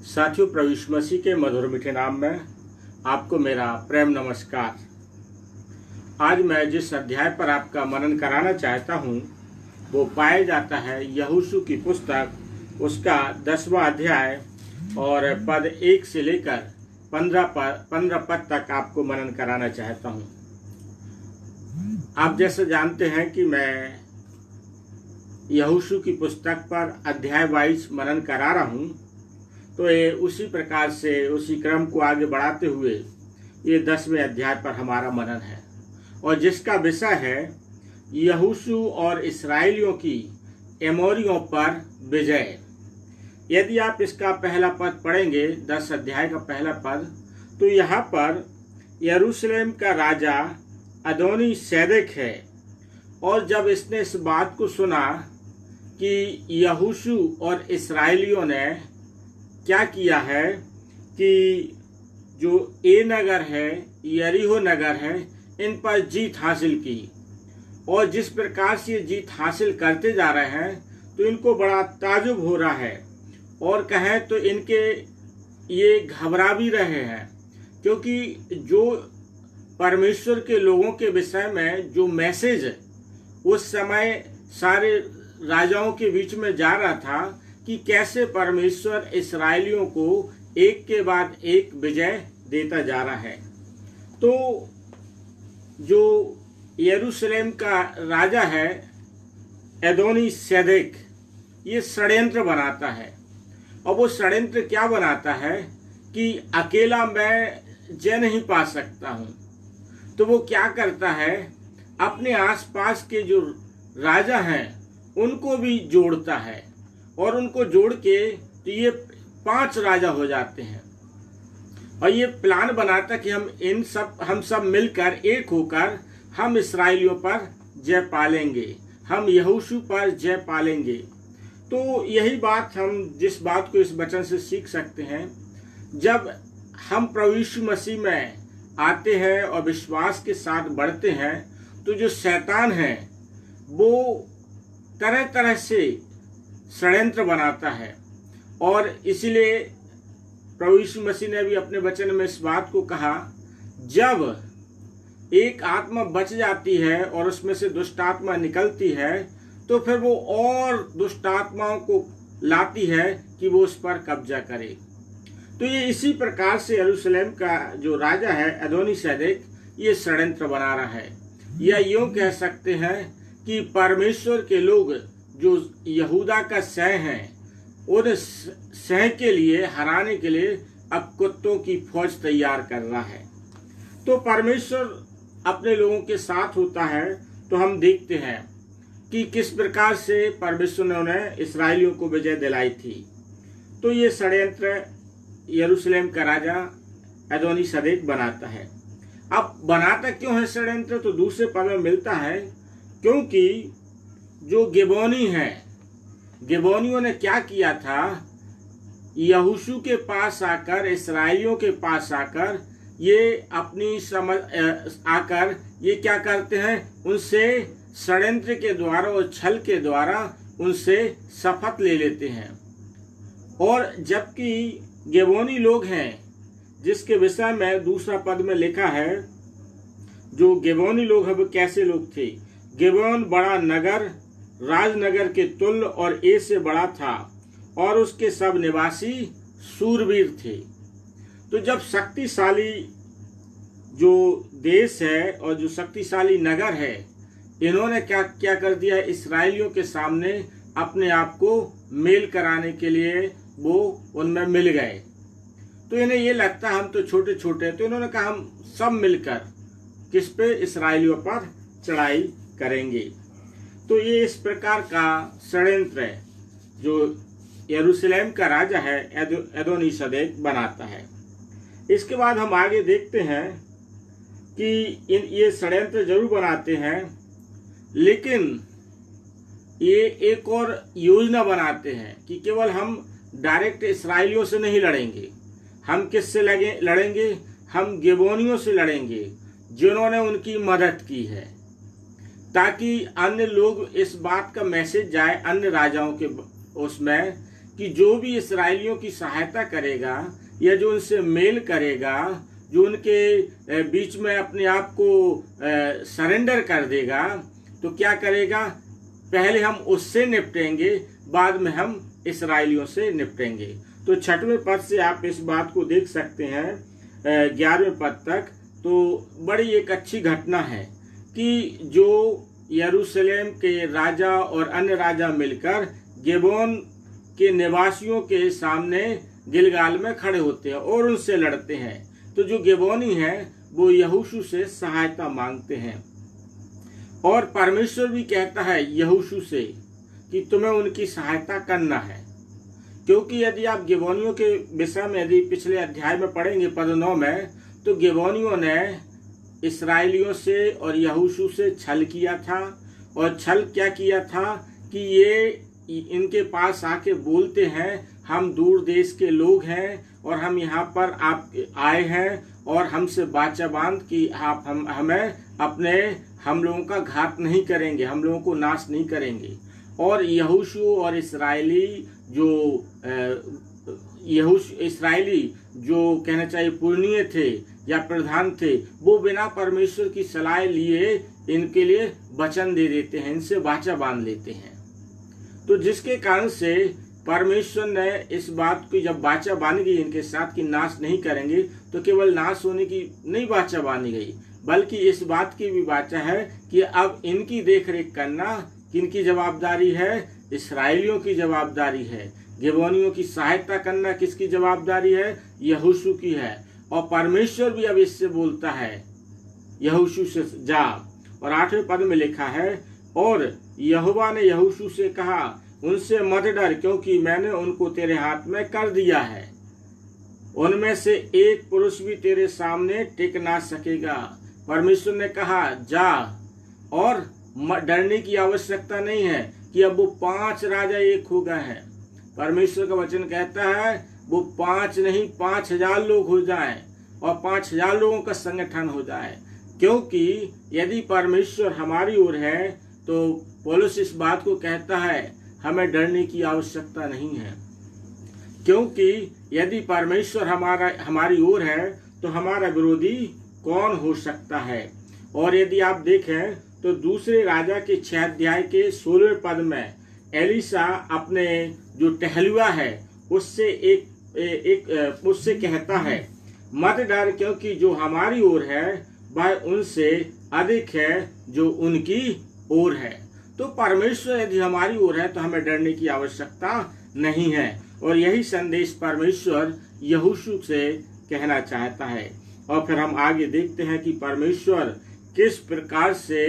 साथियों, प्रभु यीशु मसीह के मधुर मीठे नाम में आपको मेरा प्रेम नमस्कार। आज मैं जिस अध्याय पर आपका मनन कराना चाहता हूँ वो पाया जाता है यहोशू की पुस्तक, उसका 10वां अध्याय और पद 1 से लेकर 15 पद तक आपको मनन कराना चाहता हूँ। आप जैसे जानते हैं कि मैं यहोशू की पुस्तक पर अध्याय वाइज मनन करा रहा हूँ, तो ये उसी प्रकार से उसी क्रम को आगे बढ़ाते हुए ये 10वें अध्याय पर हमारा मनन है और जिसका विषय है यहोशू और इस्राएलियों की एमोरियों पर विजय। यदि आप इसका पहला पद पढ़ेंगे, 10 अध्याय का पहला पद, तो यहाँ पर यरूशलेम का राजा अदोनी सेदेक है। और जब इसने इस बात को सुना कि यहोशू और इस्राएलियों ने क्या किया है कि जो ए नगर है, यरीहो नगर है, इन पर जीत हासिल की और जिस प्रकार से ये जीत हासिल करते जा रहे हैं, तो इनको बड़ा ताजुब हो रहा है और कहें तो इनके ये घबरा भी रहे हैं, क्योंकि जो परमेश्वर के लोगों के विषय में जो मैसेज उस समय सारे राजाओं के बीच में जा रहा था कि कैसे परमेश्वर इस्राएलियों को एक के बाद एक विजय देता जा रहा है। तो जो यरूशलेम का राजा है अदोनी सेदेक, ये षड्यंत्र बनाता है। और वो षड्यंत्र क्या बनाता है कि अकेला मैं जय नहीं पा सकता हूँ, तो वो क्या करता है, अपने आसपास के जो राजा हैं उनको भी जोड़ता है और उनको जोड़ के तो ये 5 राजा हो जाते हैं। और ये प्लान बनाता कि हम सब मिलकर एक होकर हम इस्राएलियों पर जय पालेंगे, हम यहोशू पर जय पालेंगे। तो यही बात हम जिस बात को इस वचन से सीख सकते हैं, जब हम प्रभु यीशु मसीह में आते हैं और विश्वास के साथ बढ़ते हैं, तो जो शैतान है वो तरह तरह से षड्यंत्र बनाता है। और इसीलिए प्रभु यीशु मसीह ने भी अपने वचन में इस बात को कहा, जब एक आत्मा बच जाती है और उसमें से दुष्ट आत्मा निकलती है, तो फिर वो और दुष्ट आत्माओं को लाती है कि वो उस पर कब्जा करे। तो ये इसी प्रकार से यरूशलेम का जो राजा है अदोनी सेदेक, ये षड्यंत्र बना रहा है। या यूं कह सकते हैं कि परमेश्वर के लोग जो यहूदा का सह है, उन सह के लिए हराने के लिए अब कुत्तों की फौज तैयार कर रहा है। तो परमेश्वर अपने लोगों के साथ होता है। तो हम देखते हैं कि किस प्रकार से परमेश्वर ने उन्हें इस्राएलियों को विजय दिलाई थी। तो ये षड्यंत्र यरूशलेम का राजा अदोनी सेदेक बनाता है। अब बनाता क्यों है षड्यंत्र, तो दूसरे पद में मिलता है, क्योंकि जो गिबोनी है, गिबोनियों ने क्या किया था, यहोशू के पास आकर, इस्राएलियों के पास आकर ये अपनी समझ आकर ये क्या करते हैं, उनसे षड्यंत्र के द्वारा और छल के द्वारा उनसे शपथ ले लेते हैं। और जबकि गिबोनी लोग हैं, जिसके विषय में दूसरा पद में लिखा है, जो गिबोनी लोग हैं वो कैसे लोग थे। गिबोन बड़ा नगर, राजनगर के तुल्य और ए से बड़ा था और उसके सब निवासी सूरवीर थे। तो जब शक्तिशाली जो देश है और जो शक्तिशाली नगर है, इन्होंने क्या कर दिया, इस्राएलियों के सामने अपने आप को मेल कराने के लिए वो उनमें मिल गए। तो इन्हें ये लगता हम तो छोटे छोटे, तो इन्होंने कहा हम सब मिलकर किस पे, इस्राएलियों पर चढ़ाई करेंगे। तो ये इस प्रकार का षड्यंत्र है जो यरूशलेम का राजा है अदोनी सेदेक बनाता है। इसके बाद हम आगे देखते हैं कि ये षड्यंत्र जरूर बनाते हैं, लेकिन ये एक और योजना बनाते हैं कि केवल हम डायरेक्ट इस्राएलियों से नहीं लड़ेंगे। हम किससे लड़ेंगे, हम गिबोनियों से लड़ेंगे जिन्होंने उनकी मदद की है, ताकि अन्य लोग इस बात का मैसेज जाए अन्य राजाओं के उसमें कि जो भी इसराइलियों की सहायता करेगा या जो उनसे मेल करेगा, जो उनके बीच में अपने आप को सरेंडर कर देगा, तो क्या करेगा, पहले हम उससे निपटेंगे, बाद में हम इसराइलियों से निपटेंगे। तो 6वें पद से आप इस बात को देख सकते हैं 11वें पद तक। तो बड़ी एक अच्छी घटना है कि जो यरूशलेम के राजा और अन्य राजा मिलकर गिबोन के निवासियों के सामने गिलगाल में खड़े होते हैं और उनसे लड़ते हैं। तो जो गिबोनी हैं वो यहोशू से सहायता मांगते हैं और परमेश्वर भी कहता है यहोशू से कि तुम्हें उनकी सहायता करना है, क्योंकि यदि आप गिबोनियों के विषय में यदि पिछले अध्याय में पढ़ेंगे पद 9 में, तो गिबोनियों ने इसराइलियों से और यहोशू से छल किया था। और छल क्या किया था कि ये इनके पास आके बोलते हैं हम दूर देश के लोग हैं और हम यहाँ पर आप आए हैं और हमसे बाचा बांध कि आप हमें अपने हम लोगों का घात नहीं करेंगे, हम लोगों को नाश नहीं करेंगे। और यहोशू और इसराइली जो कहना चाहिए पुरनीय थे या प्रधान थे, वो बिना परमेश्वर की सलाह लिए इनके लिए वचन दे देते हैं, इनसे वाचा बांध लेते हैं। तो जिसके कारण से परमेश्वर ने इस बात की जब वाचा बांधी गई इनके साथ कि नाश नहीं करेंगे, तो केवल नाश होने की नहीं वाचा बांधी गई, बल्कि इस बात की भी वाचा है कि अब इनकी देखरेख करना किनकी जवाबदारी है, इसराइलियों की जवाबदारी है। गिबोनियों की सहायता करना किसकी जवाबदारी है, यहोशू की है। और परमेश्वर भी अब इससे बोलता है यहोशू से जा। और 8वें पद में लिखा है और यहोवा ने यहोशू से कहा उनसे मत डर, क्योंकि मैंने उनको तेरे हाथ में कर दिया है, उनमें से एक पुरुष भी तेरे सामने टिक ना सकेगा। परमेश्वर ने कहा जा, और डरने की आवश्यकता नहीं है कि अब वो 5 राजा एक हो गए हैं। परमेश्वर का वचन कहता है वो 5 नहीं 5000 लोग हो जाएं और 5000 लोगों का संगठन हो जाए, क्योंकि यदि परमेश्वर हमारी ओर है तो पौलुस इस बात को कहता है हमें डरने की आवश्यकता नहीं है, क्योंकि यदि परमेश्वर हमारी ओर है तो हमारा विरोधी कौन हो सकता है। और यदि आप देखें तो दूसरे राजा के 6 अध्याय के 16वें पद में एलिशा अपने जो टहलुआ है उससे कहता है मत डर, क्योंकि जो हमारी ओर है वह उनसे अधिक है जो उनकी ओर है। तो परमेश्वर यदि हमारी ओर है तो हमें डरने की आवश्यकता नहीं है। और यही संदेश परमेश्वर यहोशू से कहना चाहता है। और फिर हम आगे देखते हैं कि परमेश्वर किस प्रकार से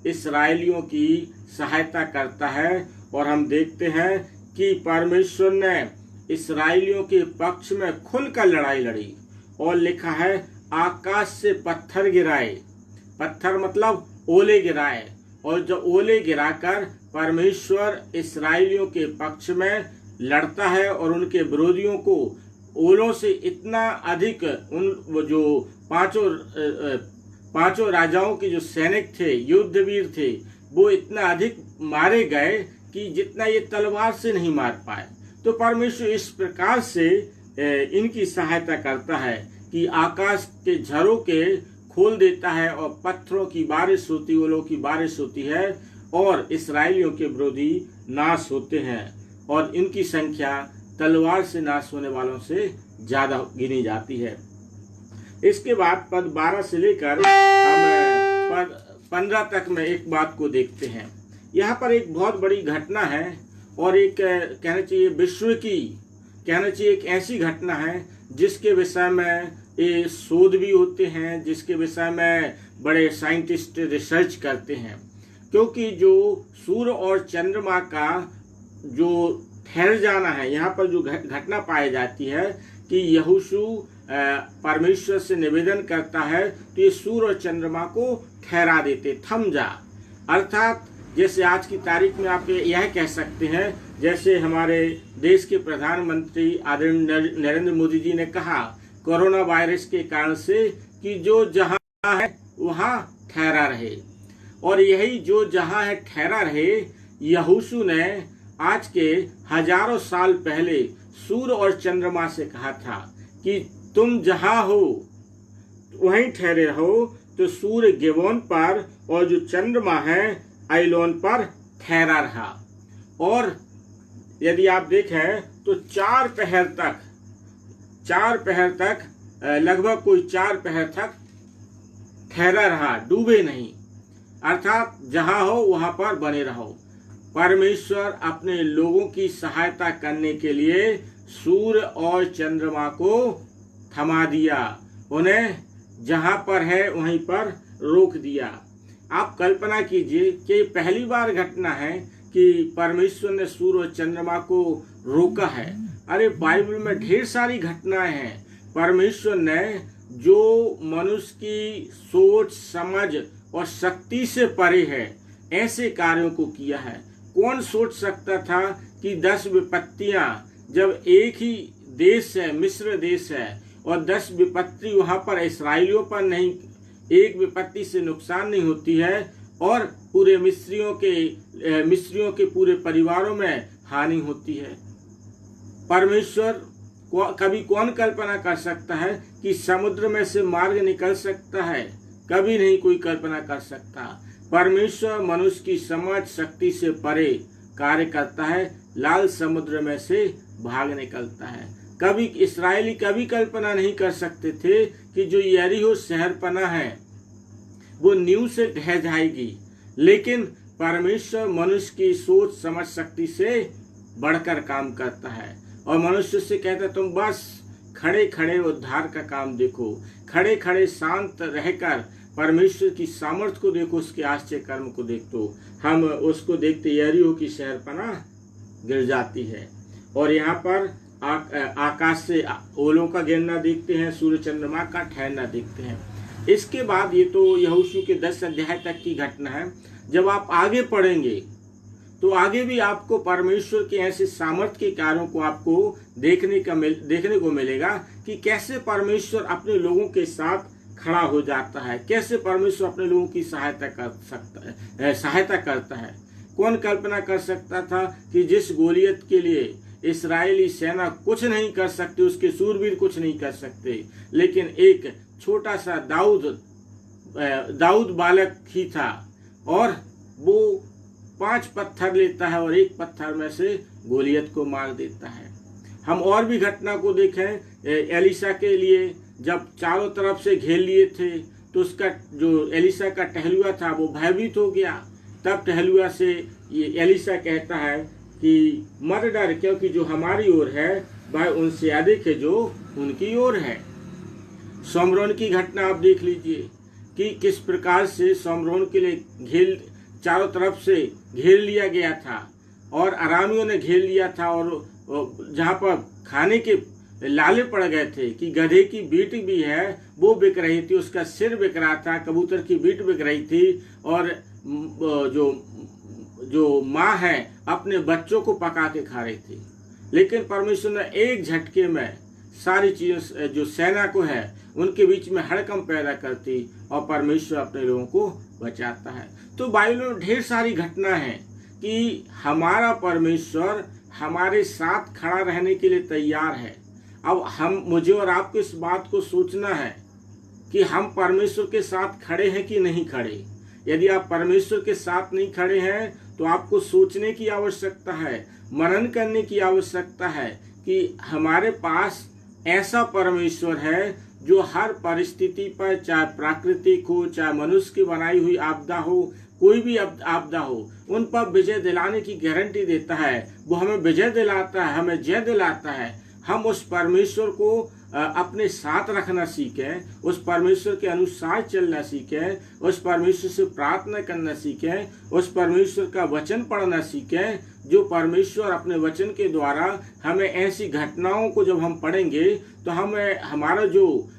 इसराइलियों की सहायता करता है। और हम देखते हैं कि परमेश्वर ने इसराइलियों के पक्ष में खुलकर लड़ाई लड़ी और लिखा है आकाश से पत्थर गिराए, पत्थर मतलब ओले गिराए, और जो ओले गिराकर परमेश्वर इसराइलियों के पक्ष में लड़ता है और उनके विरोधियों को ओलों से इतना अधिक उन जो पांचों राजाओं के जो सैनिक थे, युद्धवीर थे, वो इतना अधिक मारे गए कि जितना ये तलवार से नहीं मार पाए। तो परमेश्वर इस प्रकार से इनकी सहायता करता है कि आकाश के झरोके खोल देता है और पत्थरों की बारिश होती, ओलों की बारिश होती है और इसराइलियों के विरोधी नाश होते हैं और इनकी संख्या तलवार से नाश होने वालों से ज्यादा गिनी जाती है। इसके बाद पद 12 से लेकर हम पद 15 तक में एक बात को देखते हैं। यहाँ पर एक बहुत बड़ी घटना है और एक कहना चाहिए विश्व की कहना चाहिए एक ऐसी घटना है जिसके विषय में ये शोध भी होते हैं, जिसके विषय में बड़े साइंटिस्ट रिसर्च करते हैं। क्योंकि जो सूर्य और चंद्रमा का जो ठहर जाना है, यहाँ पर जो घटना पाई जाती है कि यहोशू परमेश्वर से निवेदन करता है तो ये सूर्य और चंद्रमा को ठहरा देते, थम जा। अर्थात जैसे आज की तारीख में आप यह कह सकते हैं, जैसे हमारे देश के प्रधानमंत्री आदरणीय नरेंद्र मोदी जी ने कहा कोरोना वायरस के कारण से कि जो जहां है वहां ठहरा रहे, और यही जो जहां है ठहरा रहे यहोशू ने आज के हजारों साल पहले सूर्य और चंद्रमा से कहा था कि तुम जहां हो वहीं ठहरे रहो, तो सूर्य गिबोन पर और जो चंद्रमा है आइलोन पर ठहरा रहा। और यदि आप देखें तो 4 पहर तक लगभग कोई 4 पहर तक ठहरा रहा, डूबे नहीं। अर्थात जहां हो वहां पर बने रहो। परमेश्वर अपने लोगों की सहायता करने के लिए सूर्य और चंद्रमा को थमा दिया, उन्हें जहां पर है वहीं पर रोक दिया। आप कल्पना कीजिए कि पहली बार घटना है कि परमेश्वर ने सूर्य और चंद्रमा को रोका है। अरे बाइबल में ढेर सारी घटनाएं हैं। परमेश्वर ने जो मनुष्य की सोच समझ और शक्ति से परे है ऐसे कार्यों को किया है। कौन सोच सकता था कि 10 विपत्तियां, जब एक ही देश है, मिस्र देश है, और 10 विपत्ति वहां पर इस्राएलियों पर नहीं, एक विपत्ति से नुकसान नहीं होती है और पूरे मिस्रियों के पूरे परिवारों में हानि होती है। परमेश्वर कभी कौन कल्पना कर सकता है कि समुद्र में से मार्ग निकल सकता है? कभी नहीं कोई कल्पना कर सकता। परमेश्वर मनुष्य की समझ शक्ति से परे कार्य करता है, लाल समुद्र में से भाग निकलता है। कभी इस्राएली कभी कल्पना नहीं कर सकते थे कि जो यरीहो शहरपना है वो नींव से ढह जाएगी, लेकिन परमेश्वर मनुष्य की सोच समझ शक्ति से बढ़कर काम करता है और मनुष्य से कहता है तुम बस खड़े खड़े उद्धार का काम देखो, खड़े खड़े शांत रहकर परमेश्वर की सामर्थ्य को देखो, उसके आश्चर्य कर्म को देखो। हम उसको देखते यरीहो की शहरपना गिर जाती है। और यहाँ पर आकाश से ओलों का गिरना देखते हैं, सूर्य चंद्रमा का ठहरना देखते हैं। इसके बाद ये तो यहोशू के 10 अध्याय तक की घटना है। जब आप आगे पढ़ेंगे तो आगे भी आपको परमेश्वर के ऐसे सामर्थ्य के कार्यों को आपको देखने को मिलेगा कि कैसे परमेश्वर अपने लोगों के साथ खड़ा हो जाता है, कैसे परमेश्वर अपने लोगों की सहायता करता है। कौन कल्पना कर सकता था कि जिस गोलियत के लिए इस्राएली सेना कुछ नहीं कर सकती, उसके सूरवीर कुछ नहीं कर सकते, लेकिन एक छोटा सा दाऊद बालक ही था और वो 5 पत्थर लेता है और एक पत्थर में से गोलियत को मार देता है। हम और भी घटना को देखें। एलिशा के लिए जब चारों तरफ से घेर लिए थे तो उसका जो एलिशा का टहलुआ था वो भयभीत हो गया। तब टहलुआ से ये एलिशा कहता है कि मत डर, क्योंकि जो हमारी ओर है वह उनसे अधिक है जो उनकी ओर है। सोमरोन की घटना आप देख लीजिए कि किस प्रकार से सोमरोन के लिए चारों तरफ से घेर लिया गया था और अरामियों ने घेर लिया था, और जहाँ पर खाने के लाले पड़ गए थे कि गधे की बीट भी है वो बिक रही थी, उसका सिर बिक रहा था, कबूतर की बीट बिक रही थी, और जो माँ है अपने बच्चों को पका के खा रही थी। लेकिन परमेश्वर ने एक झटके में सारी चीज़ों जो सेना को है उनके बीच में हड़कंप पैदा करती और परमेश्वर अपने लोगों को बचाता है। तो बाइबल में ढेर सारी घटना है कि हमारा परमेश्वर हमारे साथ खड़ा रहने के लिए तैयार है। अब मुझे और आपको इस बात को सोचना है कि हम परमेश्वर के साथ खड़े हैं कि नहीं खड़े। यदि आप परमेश्वर के साथ नहीं खड़े हैं तो आपको सोचने की आवश्यकता है, मनन करने की आवश्यकता है कि हमारे पास ऐसा परमेश्वर है जो हर परिस्थिति पर, चाहे प्राकृतिक हो चाहे मनुष्य की बनाई हुई आपदा हो, कोई भी आपदा हो, उन पर विजय दिलाने की गारंटी देता है। वो हमें विजय दिलाता है, हमें जय दिलाता है। हम उस परमेश्वर को अपने साथ रखना सीखें, उस परमेश्वर के अनुसार चलना सीखें, उस परमेश्वर से प्रार्थना करना सीखें, उस परमेश्वर का वचन पढ़ना सीखें, जो परमेश्वर अपने वचन के द्वारा हमें ऐसी घटनाओं को जब हम पढ़ेंगे तो हमारा जो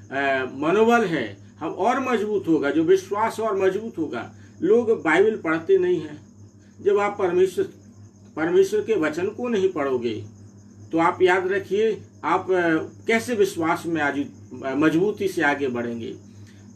मनोबल है हम और मजबूत होगा, जो विश्वास और मजबूत होगा। लोग बाइबल पढ़ते नहीं हैं। जब आप परमेश्वर के वचन को नहीं पढ़ोगे तो आप याद रखिए आप कैसे विश्वास में मजबूती से आगे बढ़ेंगे।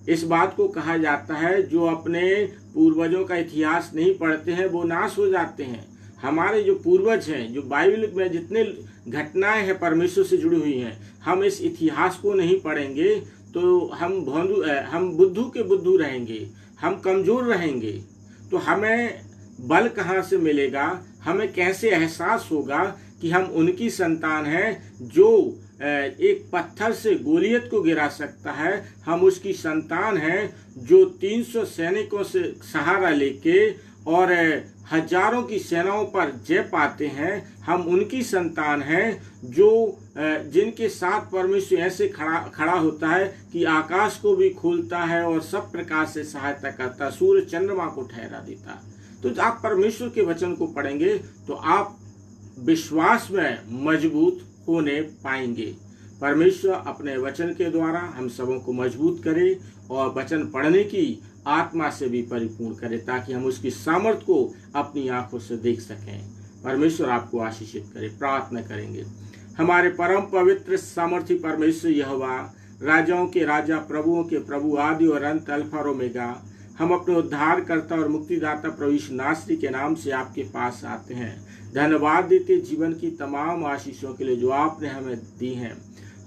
इस बात को कहा जाता है जो अपने पूर्वजों का इतिहास नहीं पढ़ते हैं वो नाश हो जाते हैं। हमारे जो पूर्वज हैं, जो बाइबल में जितने घटनाएं हैं परमेश्वर से जुड़ी हुई हैं, हम इस इतिहास को नहीं पढ़ेंगे तो हम बुद्धू के बुद्धू रहेंगे, हम कमजोर रहेंगे। तो हमें बल कहाँ से मिलेगा, हमें कैसे एहसास होगा कि हम उनकी संतान हैं जो एक पत्थर से गोलियत को गिरा सकता है। हम उसकी संतान हैं जो 300 सैनिकों से सहारा लेके और हजारों की सेनाओं पर जय पाते हैं। हम उनकी संतान हैं जो जिनके साथ परमेश्वर ऐसे खड़ा होता है कि आकाश को भी खोलता है और सब प्रकार से सहायता करता है, सूर्य चंद्रमा को ठहरा देता है। तो आप परमेश्वर के वचन को पढ़ेंगे तो आप विश्वास में मजबूत होने पाएंगे। परमेश्वर अपने वचन के द्वारा हम सबों को मजबूत करे और वचन पढ़ने की आत्मा से भी परिपूर्ण करे, ताकि हम उसकी सामर्थ को अपनी आंखों से देख सकें। परमेश्वर आपको आशीषित करे। प्रार्थना करेंगे। हमारे परम पवित्र सामर्थी परमेश्वर यहोवा, राजाओं के राजा, प्रभुओं के प्रभु, आदि और अंत, अल्फा और ओमेगा, हम अपने उद्धारकर्ता और मुक्तिदाता प्रभु यीशु नासरी के नाम से आपके पास आते हैं। धन्यवाद देते जीवन की तमाम आशीषों के लिए जो आपने हमें दी हैं।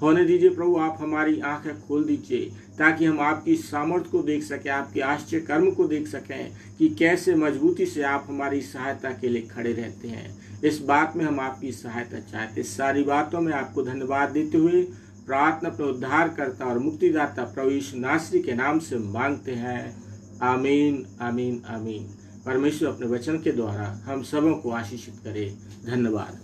होने दीजिए प्रभु, आप हमारी आंखें खोल दीजिए ताकि हम आपकी सामर्थ को देख सकें, आपके आश्चर्य कर्म को देख सकें कि कैसे मजबूती से आप हमारी सहायता के लिए खड़े रहते हैं। इस बात में हम आपकी सहायता चाहते। सारी बातों में आपको धन्यवाद देते हुए प्रार्थना अपने उद्धारकर्ता और मुक्तिदाता प्रभु यीशु नासरी के नाम से मांगते हैं। आमीन, आमीन, आमीन। परमेश्वर अपने वचन के द्वारा हम सबों को आशीषित करे। धन्यवाद।